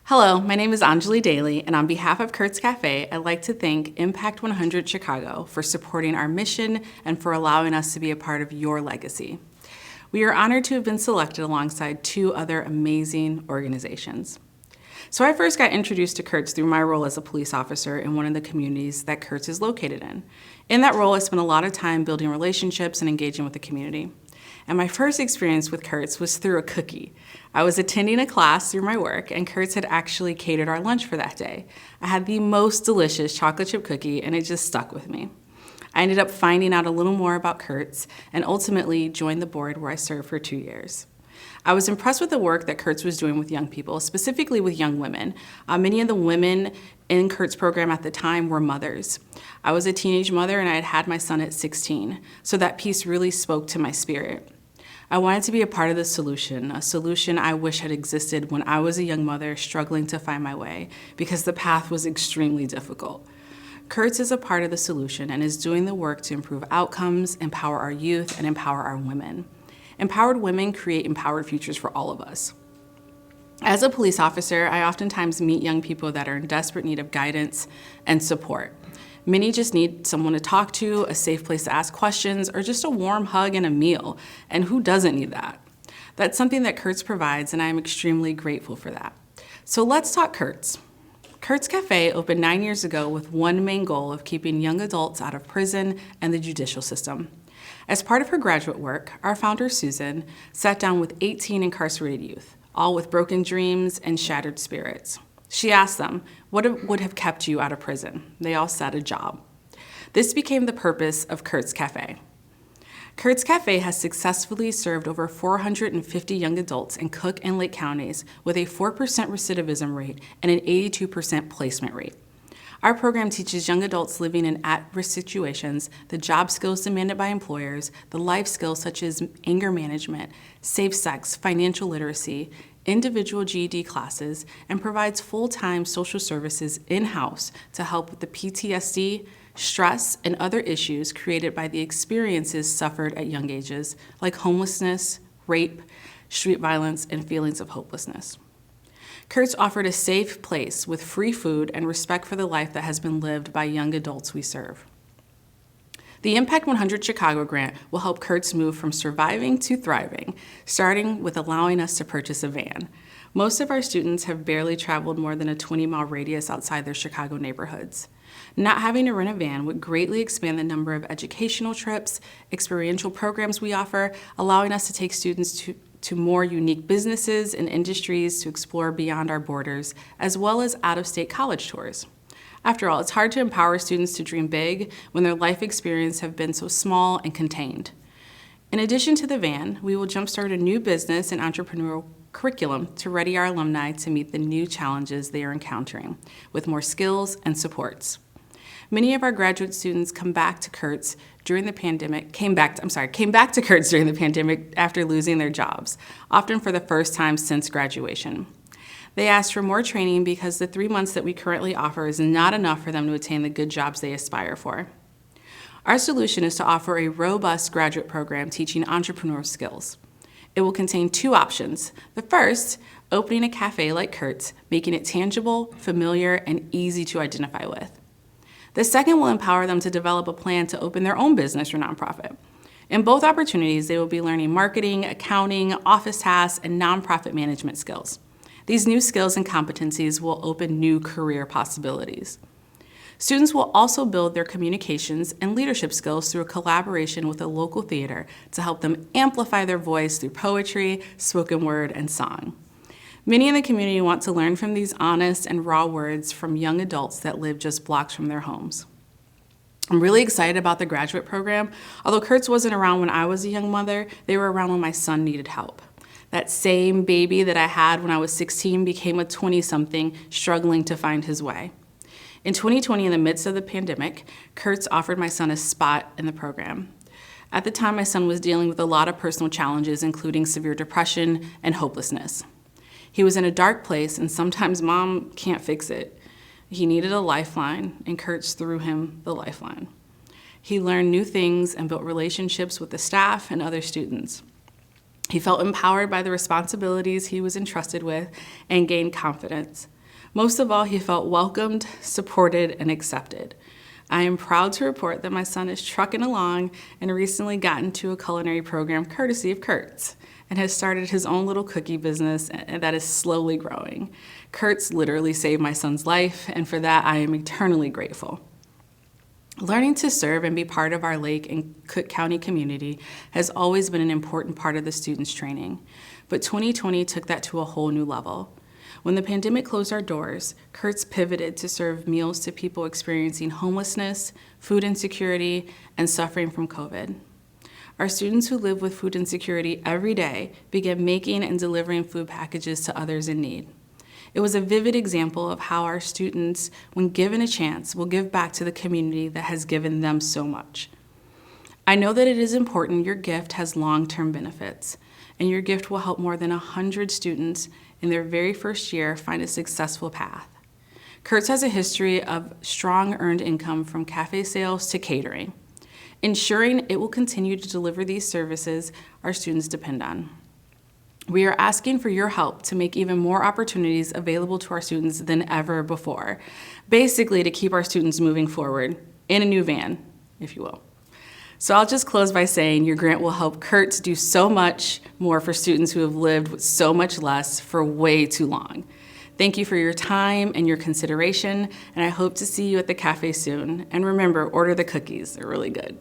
Hello, my name is Anjali Daly, and on behalf of Kurt's Cafe, I'd like to thank Impact 100 Chicago for supporting our mission and for allowing us to be a part of your legacy. We are honored to have been selected alongside two other amazing organizations. So I first got introduced to Kurt's through my role as a police officer in one of the communities that Kurt's is located in. In that role, I spent a lot of time building relationships and engaging with the community. And my first experience with Kurt's was through a cookie. I was attending a class through my work, and Kurt's had actually catered our lunch for that day. I had the most delicious chocolate chip cookie, and it just stuck with me. I ended up finding out a little more about Kurt's and ultimately joined the board where I served for 2 years. I was impressed with the work that Kurt's was doing with young people, specifically with young women. Many of the women in Kurt's program at the time were mothers. I was a teenage mother and I had had my son at 16, so that piece really spoke to my spirit. I wanted to be a part of the solution, a solution I wish had existed when I was a young mother struggling to find my way, because the path was extremely difficult. Kurt's is a part of the solution and is doing the work to improve outcomes, empower our youth, and empower our women. Empowered women create empowered futures for all of us. As a police officer, I oftentimes meet young people that are in desperate need of guidance and support. Many just need someone to talk to, a safe place to ask questions, or just a warm hug and a meal. And who doesn't need that? That's something that Kurt's provides, and I am extremely grateful for that. So let's talk Kurt's. Kurt's Cafe opened 9 years ago with one main goal of keeping young adults out of prison and the judicial system. As part of her graduate work, our founder, Susan, sat down with 18 incarcerated youth, all with broken dreams and shattered spirits. She asked them, what would have kept you out of prison? They all said a job. This became the purpose of Kurt's Cafe. Kurt's Cafe has successfully served over 450 young adults in Cook and Lake counties with a 4% recidivism rate and an 82% placement rate. Our program teaches young adults living in at-risk situations the job skills demanded by employers, the life skills such as anger management, safe sex, financial literacy, individual GED classes, and provides full-time social services in-house to help with the PTSD, stress, and other issues created by the experiences suffered at young ages, like homelessness, rape, street violence, and feelings of hopelessness. Kurt's offered a safe place with free food and respect for the life that has been lived by young adults we serve. The Impact 100 Chicago grant will help Kurt's move from surviving to thriving, starting with allowing us to purchase a van. Most of our students have barely traveled more than a 20-mile radius outside their Chicago neighborhoods. Not having to rent a van would greatly expand the number of educational trips, experiential programs we offer, allowing us to take students to more unique businesses and industries to explore beyond our borders, as well as out-of-state college tours. After all, it's hard to empower students to dream big when their life experiences have been so small and contained. In addition to the van, we will jumpstart a new business and entrepreneurial curriculum to ready our alumni to meet the new challenges they are encountering with more skills and supports. Many of our graduate students came back to Kurt's during the pandemic after losing their jobs, often for the first time since graduation. They asked for more training because the 3 months that we currently offer is not enough for them to attain the good jobs they aspire for. Our solution is to offer a robust graduate program teaching entrepreneurial skills. It will contain 2 options. The first, opening a cafe like Kurt's, making it tangible, familiar, and easy to identify with. The second will empower them to develop a plan to open their own business or nonprofit. In both opportunities, they will be learning marketing, accounting, office tasks, and nonprofit management skills. These new skills and competencies will open new career possibilities. Students will also build their communications and leadership skills through a collaboration with a local theater to help them amplify their voice through poetry, spoken word, and song. Many in the community want to learn from these honest and raw words from young adults that live just blocks from their homes. I'm really excited about the graduate program. Although Kurt's wasn't around when I was a young mother, they were around when my son needed help. That same baby that I had when I was 16 became a 20-something struggling to find his way. In 2020, in the midst of the pandemic, Kurt's offered my son a spot in the program. At the time, my son was dealing with a lot of personal challenges, including severe depression and hopelessness. He was in a dark place, and sometimes mom can't fix it. He needed a lifeline, and Kurt's threw him the lifeline. He learned new things and built relationships with the staff and other students. He felt empowered by the responsibilities he was entrusted with and gained confidence. Most of all, he felt welcomed, supported, and accepted. I am proud to report that my son is trucking along and recently got into a culinary program courtesy of Kurt's and has started his own little cookie business that is slowly growing. Kurt's literally saved my son's life, and for that I am eternally grateful. Learning to serve and be part of our Lake and Cook County community has always been an important part of the students' training, but 2020 took that to a whole new level. When the pandemic closed our doors, Kurt's pivoted to serve meals to people experiencing homelessness, food insecurity, and suffering from COVID. Our students who live with food insecurity every day began making and delivering food packages to others in need. It was a vivid example of how our students, when given a chance, will give back to the community that has given them so much. I know that it is important your gift has long-term benefits, and your gift will help more than 100 students in their very first year find a successful path. Kurt's has a history of strong earned income from cafe sales to catering, ensuring it will continue to deliver these services our students depend on. We are asking for your help to make even more opportunities available to our students than ever before, basically to keep our students moving forward in a new van, if you will. So I'll just close by saying your grant will help Kurt's do so much more for students who have lived with so much less for way too long. Thank you for your time and your consideration, and I hope to see you at the cafe soon. And remember, order the cookies, they're really good.